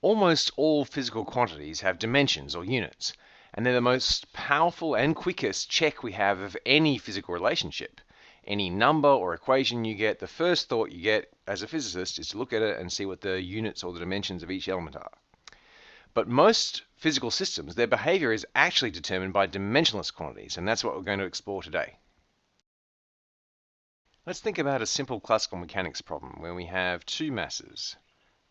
Almost all physical quantities have dimensions or units, and they're the most powerful and quickest check we have of any physical relationship. Any number or equation you get, the first thought you get as a physicist is to look at it and see what the units or the dimensions of each element are. But most physical systems, their behavior is actually determined by dimensionless quantities, and that's what we're going to explore today. Let's think about a simple classical mechanics problem where we have two masses,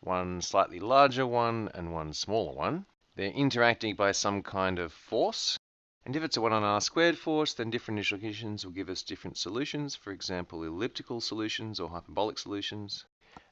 one slightly larger one and one smaller one. They're interacting by some kind of force, and if it's a 1 on r squared force, then different initial conditions will give us different solutions, for example elliptical solutions or hyperbolic solutions.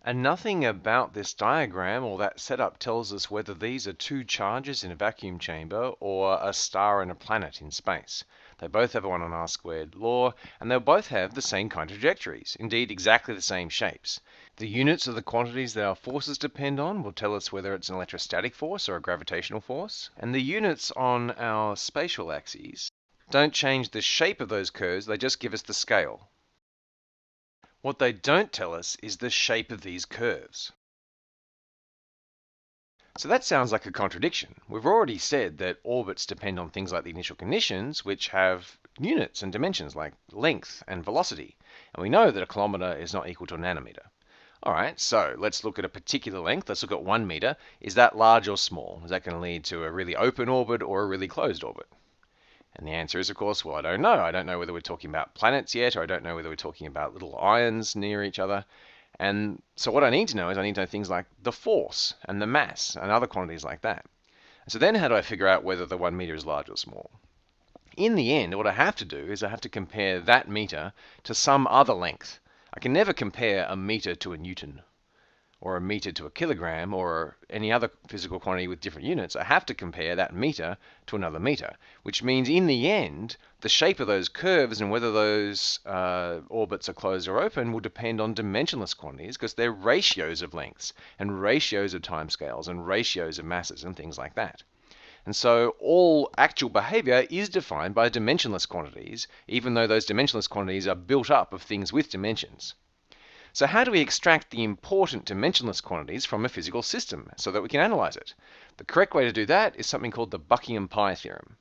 And nothing about this diagram or that setup tells us whether these are two charges in a vacuum chamber or a star and a planet in space. They both have a 1 on r squared law, and they'll both have the same kind of trajectories, indeed exactly the same shapes. The units of the quantities that our forces depend on will tell us whether it's an electrostatic force or a gravitational force, and the units on our spatial axes don't change the shape of those curves, they just give us the scale. What they don't tell us is the shape of these curves. So that sounds like a contradiction. We've already said that orbits depend on things like the initial conditions, which have units and dimensions like length and velocity. And we know that a kilometer is not equal to a nanometer. All right, so let's look at a particular length. Let's look at 1 meter. Is that large or small? Is that going to lead to a really open orbit or a really closed orbit? And the answer is, of course, well, I don't know. I don't know whether we're talking about planets yet, or I don't know whether we're talking about little ions near each other. And so what I need to know is I need to know things like the force and the mass and other quantities like that. So then how do I figure out whether the 1 meter is large or small? In the end, what I have to do is I have to compare that meter to some other length. I can never compare a meter to a newton, or a meter to a kilogram, or any other physical quantity with different units. I have to compare that meter to another meter, which means in the end, the shape of those curves and whether those orbits are closed or open will depend on dimensionless quantities because they're ratios of lengths and ratios of timescales and ratios of masses and things like that. And so all actual behavior is defined by dimensionless quantities, even though those dimensionless quantities are built up of things with dimensions. So how do we extract the important dimensionless quantities from a physical system so that we can analyze it? The correct way to do that is something called the Buckingham pi theorem.